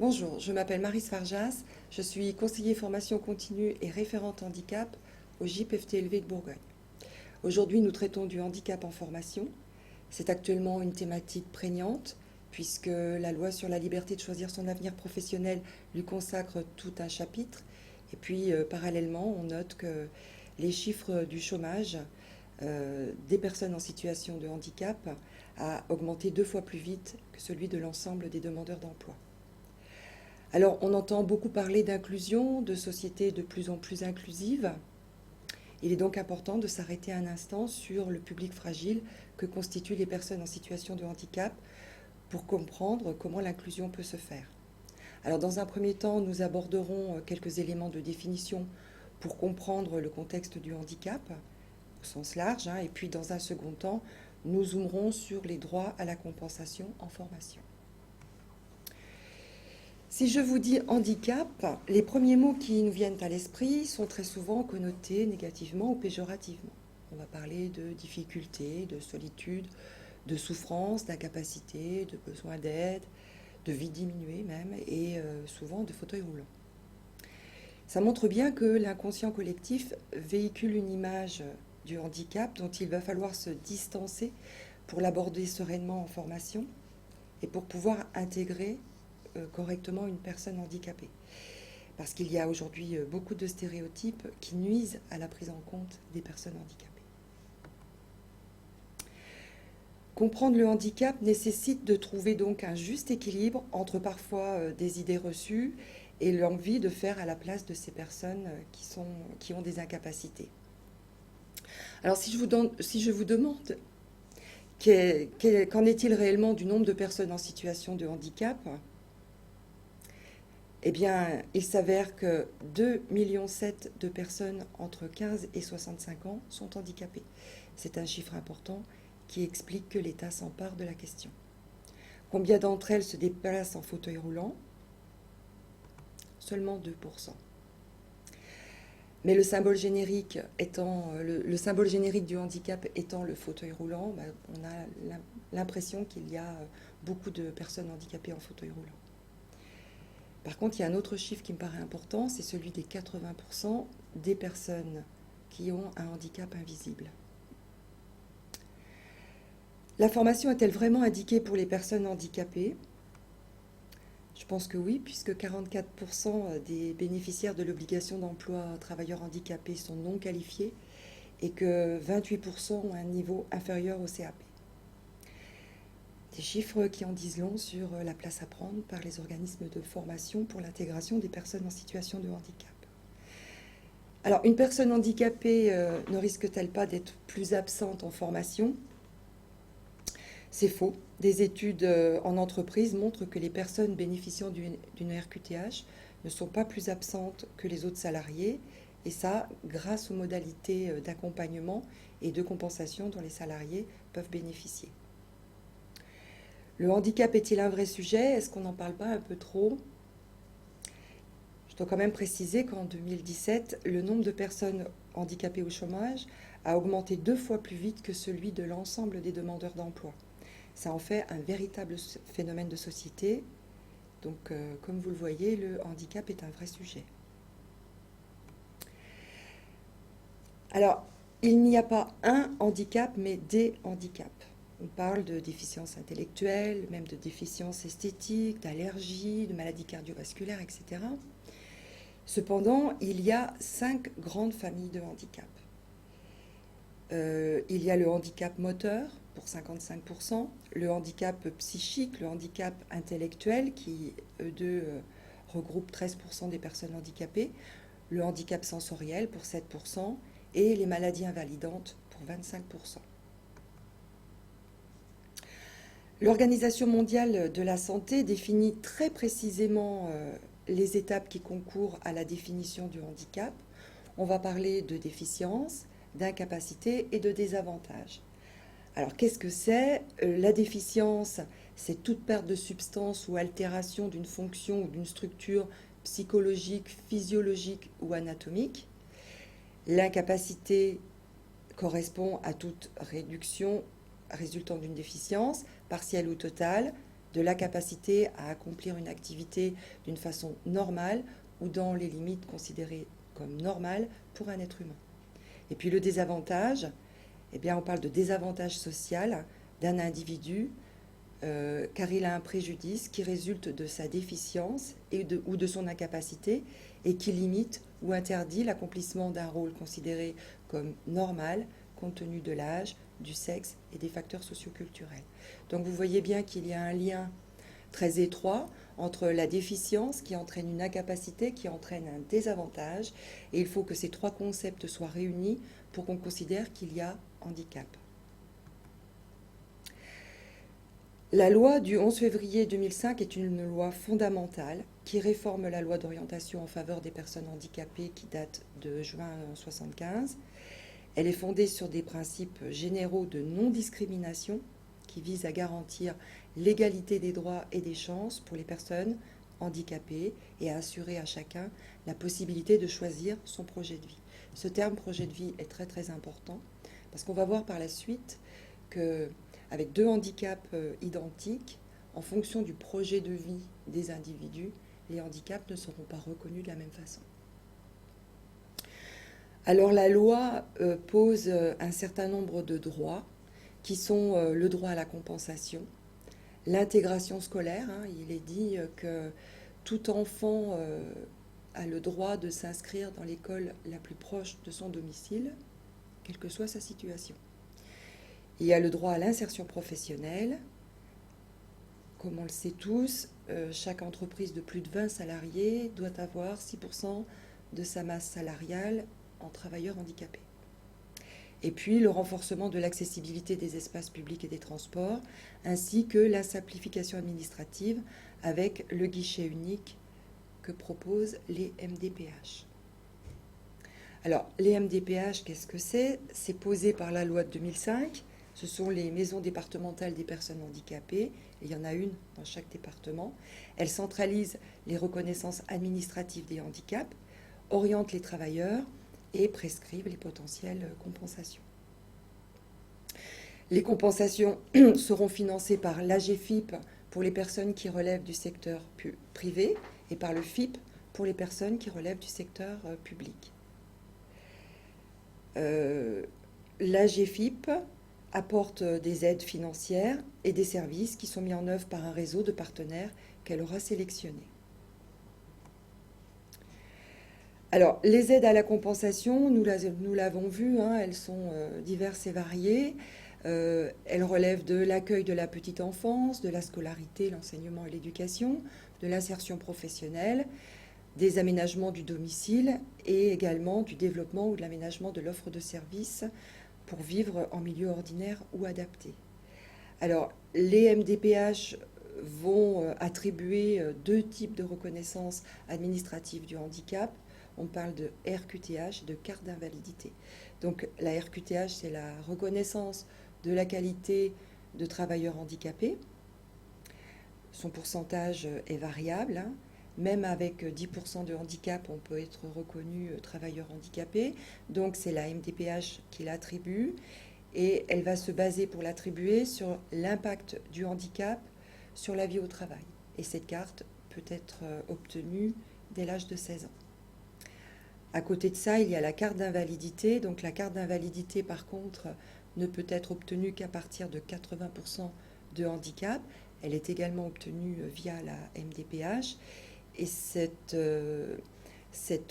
Bonjour, je m'appelle Marie Farjas, je suis conseiller formation continue et référente handicap au GIP-FTLV de Bourgogne. Aujourd'hui, nous traitons du handicap en formation. C'est actuellement une thématique prégnante puisque la loi sur la liberté de choisir son avenir professionnel lui consacre tout un chapitre. Et puis, parallèlement, on note que les chiffres du chômage des personnes en situation de handicap a augmenté 2 fois plus vite que celui de l'ensemble des demandeurs d'emploi. Alors, on entend beaucoup parler d'inclusion, de sociétés de plus en plus inclusives. Il est donc important de s'arrêter un instant sur le public fragile que constituent les personnes en situation de handicap pour comprendre comment l'inclusion peut se faire. Alors, dans un premier temps, nous aborderons quelques éléments de définition pour comprendre le contexte du handicap au sens large, et puis dans un second temps, nous zoomerons sur les droits à la compensation en formation. Si je vous dis handicap, les premiers mots qui nous viennent à l'esprit sont très souvent connotés négativement ou péjorativement. On va parler de difficultés, de solitude, de souffrance, d'incapacité, de besoin d'aide, de vie diminuée même, et souvent de fauteuil roulant. Ça montre bien que l'inconscient collectif véhicule une image du handicap dont il va falloir se distancer pour l'aborder sereinement en formation et pour pouvoir intégrer correctement une personne handicapée. Parce qu'il y a aujourd'hui beaucoup de stéréotypes qui nuisent à la prise en compte des personnes handicapées. Comprendre le handicap nécessite de trouver donc un juste équilibre entre parfois des idées reçues et l'envie de faire à la place de ces personnes qui ont des incapacités. Alors si je vous demande qu'en est-il réellement du nombre de personnes en situation de handicap, eh bien, il s'avère que 2,7 millions de personnes entre 15 et 65 ans sont handicapées. C'est un chiffre important qui explique que l'État s'empare de la question. Combien d'entre elles se déplacent en fauteuil roulant? Seulement 2%. Mais le symbole générique du handicap étant le fauteuil roulant, on a l'impression qu'il y a beaucoup de personnes handicapées en fauteuil roulant. Par contre, il y a un autre chiffre qui me paraît important, c'est celui des 80% des personnes qui ont un handicap invisible. La formation est-elle vraiment indiquée pour les personnes handicapées? Je pense que oui, puisque 44% des bénéficiaires de l'obligation d'emploi travailleurs handicapés sont non qualifiés et que 28% ont un niveau inférieur au CAP. Des chiffres qui en disent long sur la place à prendre par les organismes de formation pour l'intégration des personnes en situation de handicap. Alors, une personne handicapée ne risque-t-elle pas d'être plus absente en formation? C'est faux. Des études en entreprise montrent que les personnes bénéficiant d'une RQTH ne sont pas plus absentes que les autres salariés, et ça grâce aux modalités d'accompagnement et de compensation dont les salariés peuvent bénéficier. Le handicap est-il un vrai sujet? Est-ce qu'on n'en parle pas un peu trop? Je dois quand même préciser qu'en 2017, le nombre de personnes handicapées au chômage a augmenté 2 fois plus vite que celui de l'ensemble des demandeurs d'emploi. Ça en fait un véritable phénomène de société. Donc, comme vous le voyez, le handicap est un vrai sujet. Alors, il n'y a pas un handicap, mais des handicaps. On parle de déficience intellectuelle, même de déficience esthétique, d'allergie, de maladies cardiovasculaires, etc. Cependant, il y a 5 grandes familles de handicap. Il y a le handicap moteur pour 55%, le handicap psychique, le handicap intellectuel qui, eux deux, regroupe 13% des personnes handicapées, le handicap sensoriel pour 7% et les maladies invalidantes pour 25%. L'Organisation mondiale de la santé définit très précisément les étapes qui concourent à la définition du handicap. On va parler de déficience, d'incapacité et de désavantage. Alors, qu'est-ce que c'est? La déficience, c'est toute perte de substance ou altération d'une fonction ou d'une structure psychologique, physiologique ou anatomique. L'incapacité correspond à toute réduction résultant d'une déficience, partielle ou totale, de la capacité à accomplir une activité d'une façon normale ou dans les limites considérées comme normales pour un être humain. Et puis le désavantage, eh bien on parle de désavantage social d'un individu car il a un préjudice qui résulte de sa déficience ou de son incapacité et qui limite ou interdit l'accomplissement d'un rôle considéré comme normal compte tenu de l'âge, du sexe et des facteurs socioculturels. Donc vous voyez bien qu'il y a un lien très étroit entre la déficience qui entraîne une incapacité, qui entraîne un désavantage, et il faut que ces trois concepts soient réunis pour qu'on considère qu'il y a handicap. La loi du 11 février 2005 est une loi fondamentale qui réforme la loi d'orientation en faveur des personnes handicapées qui date de juin 1975. Elle est fondée sur des principes généraux de non-discrimination qui visent à garantir l'égalité des droits et des chances pour les personnes handicapées et à assurer à chacun la possibilité de choisir son projet de vie. Ce terme projet de vie est très très important parce qu'on va voir par la suite que avec deux handicaps identiques, en fonction du projet de vie des individus, les handicaps ne seront pas reconnus de la même façon. Alors la loi pose un certain nombre de droits qui sont le droit à la compensation, l'intégration scolaire. Il est dit que tout enfant a le droit de s'inscrire dans l'école la plus proche de son domicile, quelle que soit sa situation. Il y a le droit à l'insertion professionnelle. Comme on le sait tous, chaque entreprise de plus de 20 salariés doit avoir 6% de sa masse salariale en travailleurs handicapés. Et puis le renforcement de l'accessibilité des espaces publics et des transports, ainsi que la simplification administrative avec le guichet unique que proposent les MDPH. Alors, les MDPH, qu'est-ce que c'est ? C'est posé par la loi de 2005. Ce sont les maisons départementales des personnes handicapées. Et il y en a une dans chaque département. Elles centralisent les reconnaissances administratives des handicaps, orientent les travailleurs et prescrivent les potentielles compensations. Les compensations seront financées par l'AGFIP pour les personnes qui relèvent du secteur privé et par le FIP pour les personnes qui relèvent du secteur public. L'AGFIP apporte des aides financières et des services qui sont mis en œuvre par un réseau de partenaires qu'elle aura sélectionnés. Alors, les aides à la compensation, nous l'avons vu, elles sont diverses et variées. Elles relèvent de l'accueil de la petite enfance, de la scolarité, l'enseignement et l'éducation, de l'insertion professionnelle, des aménagements du domicile et également du développement ou de l'aménagement de l'offre de services pour vivre en milieu ordinaire ou adapté. Alors, les MDPH vont attribuer deux types de reconnaissance administrative du handicap. On parle de RQTH et de carte d'invalidité. Donc la RQTH, c'est la reconnaissance de la qualité de travailleur handicapé. Son pourcentage est variable. Même avec 10% de handicap, on peut être reconnu travailleur handicapé. Donc c'est la MDPH qui l'attribue et elle va se baser pour l'attribuer sur l'impact du handicap sur la vie au travail. Et cette carte peut être obtenue dès l'âge de 16 ans. À côté de ça, il y a la carte d'invalidité. Donc la carte d'invalidité, par contre, ne peut être obtenue qu'à partir de 80% de handicap. Elle est également obtenue via la MDPH. Et cette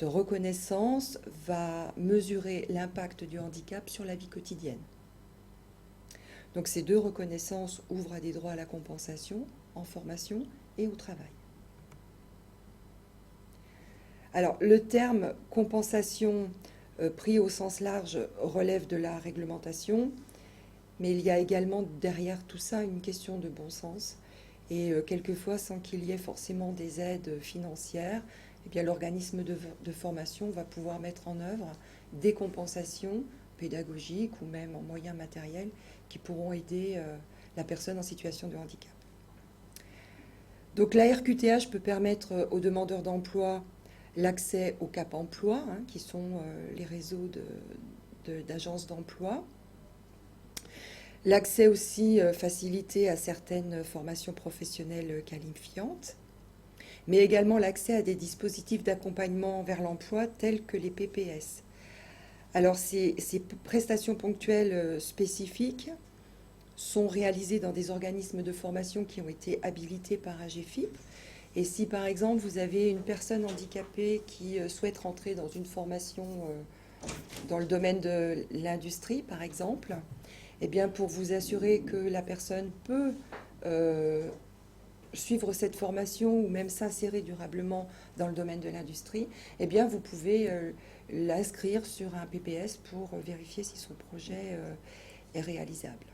reconnaissance va mesurer l'impact du handicap sur la vie quotidienne. Donc ces deux reconnaissances ouvrent à des droits à la compensation, en formation et au travail. Alors le terme compensation pris au sens large relève de la réglementation, mais il y a également derrière tout ça une question de bon sens. Et quelquefois, sans qu'il y ait forcément des aides financières, eh bien, l'organisme de formation va pouvoir mettre en œuvre des compensations pédagogiques ou même en moyens matériels qui pourront aider la personne en situation de handicap. Donc la RQTH peut permettre aux demandeurs d'emploi l'accès au Cap Emploi, qui sont les réseaux d'agences d'emploi. L'accès aussi facilité à certaines formations professionnelles qualifiantes, mais également l'accès à des dispositifs d'accompagnement vers l'emploi tels que les PPS. Alors ces prestations ponctuelles spécifiques sont réalisées dans des organismes de formation qui ont été habilités par AGEFIP. Et si par exemple vous avez une personne handicapée qui souhaite rentrer dans une formation dans le domaine de l'industrie par exemple, eh bien pour vous assurer que la personne peut suivre cette formation ou même s'insérer durablement dans le domaine de l'industrie, eh bien vous pouvez l'inscrire sur un PPS pour vérifier si son projet est réalisable.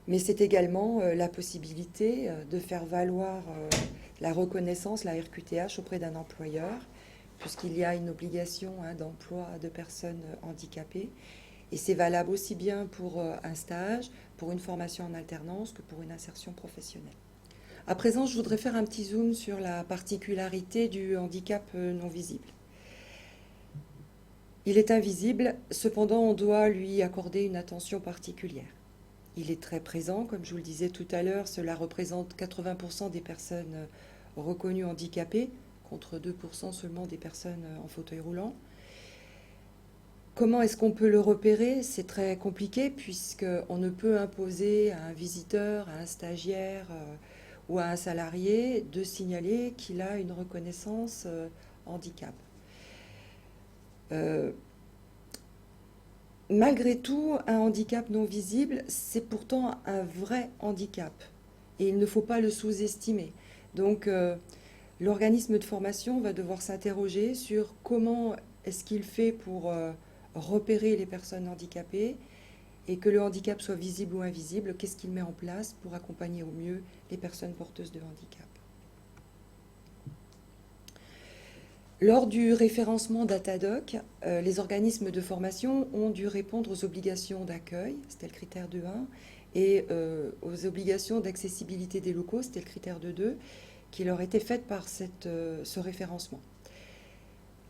Mais c'est également la possibilité de faire valoir la reconnaissance, la RQTH, auprès d'un employeur, puisqu'il y a une obligation d'emploi de personnes handicapées. Et c'est valable aussi bien pour un stage, pour une formation en alternance que pour une insertion professionnelle. À présent, je voudrais faire un petit zoom sur la particularité du handicap non visible. Il est invisible, cependant on doit lui accorder une attention particulière. Il est très présent, comme je vous le disais tout à l'heure, cela représente 80% des personnes reconnues handicapées, contre 2% seulement des personnes en fauteuil roulant. Comment est-ce qu'on peut le repérer? C'est très compliqué puisqu'on ne peut imposer à un visiteur, à un stagiaire ou à un salarié de signaler qu'il a une reconnaissance handicap. Malgré tout, un handicap non visible, c'est pourtant un vrai handicap et il ne faut pas le sous-estimer. Donc, l'organisme de formation va devoir s'interroger sur comment est-ce qu'il fait pour repérer les personnes handicapées et que le handicap soit visible ou invisible, qu'est-ce qu'il met en place pour accompagner au mieux les personnes porteuses de handicap. Lors du référencement Datadoc, les organismes de formation ont dû répondre aux obligations d'accueil, c'était le critère 2.1, et aux obligations d'accessibilité des locaux, c'était le critère 2.2, qui leur étaient faites par ce référencement.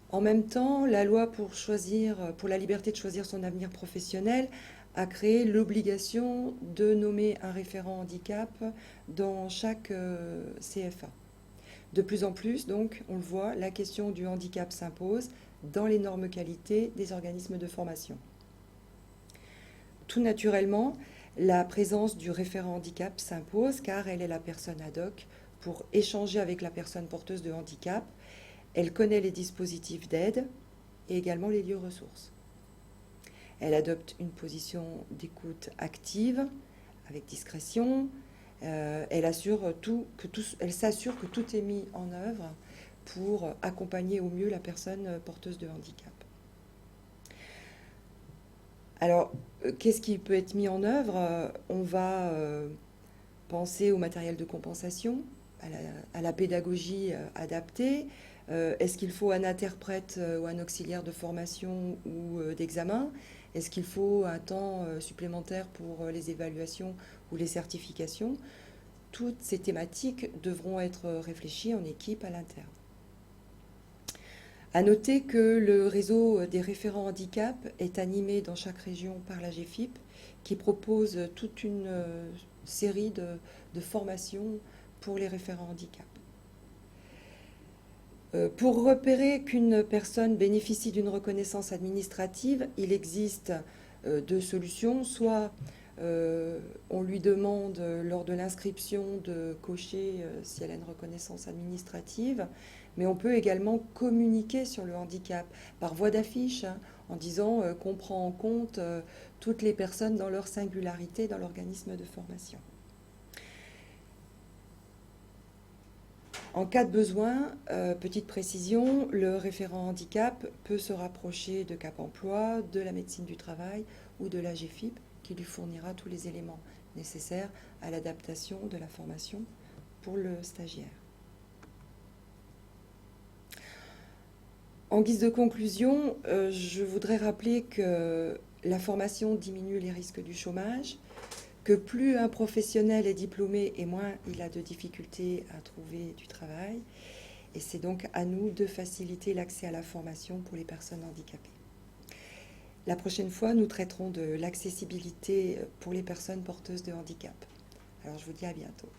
En même temps, la loi pour la liberté de choisir son avenir professionnel a créé l'obligation de nommer un référent handicap dans chaque CFA. De plus en plus, donc, on le voit, la question du handicap s'impose dans les normes qualité des organismes de formation. Tout naturellement, la présence du référent handicap s'impose car elle est la personne ad hoc pour échanger avec la personne porteuse de handicap. Elle connaît les dispositifs d'aide et également les lieux ressources. Elle adopte une position d'écoute active, avec discrétion. Elle s'assure que tout est mis en œuvre pour accompagner au mieux la personne porteuse de handicap. Alors, qu'est-ce qui peut être mis en œuvre? On va penser au matériel de compensation, à la pédagogie adaptée. Est-ce qu'il faut un interprète ou un auxiliaire de formation ou d'examen? Est-ce qu'il faut un temps supplémentaire pour les évaluations ou les certifications? Toutes ces thématiques devront être réfléchies en équipe à l'interne. À noter que le réseau des référents handicap est animé dans chaque région par la GFIP, qui propose toute une série de formations pour les référents handicap. Pour repérer qu'une personne bénéficie d'une reconnaissance administrative, il existe deux solutions. Soit on lui demande lors de l'inscription de cocher si elle a une reconnaissance administrative, mais on peut également communiquer sur le handicap par voie d'affiche, en disant qu'on prend en compte toutes les personnes dans leur singularité dans l'organisme de formation. En cas de besoin, petite précision, le référent handicap peut se rapprocher de Cap Emploi, de la médecine du travail ou de la GFIP qui lui fournira tous les éléments nécessaires à l'adaptation de la formation pour le stagiaire. En guise de conclusion, je voudrais rappeler que la formation diminue les risques du chômage, que plus un professionnel est diplômé et moins il a de difficultés à trouver du travail. Et c'est donc à nous de faciliter l'accès à la formation pour les personnes handicapées. La prochaine fois, nous traiterons de l'accessibilité pour les personnes porteuses de handicap. Alors, je vous dis à bientôt.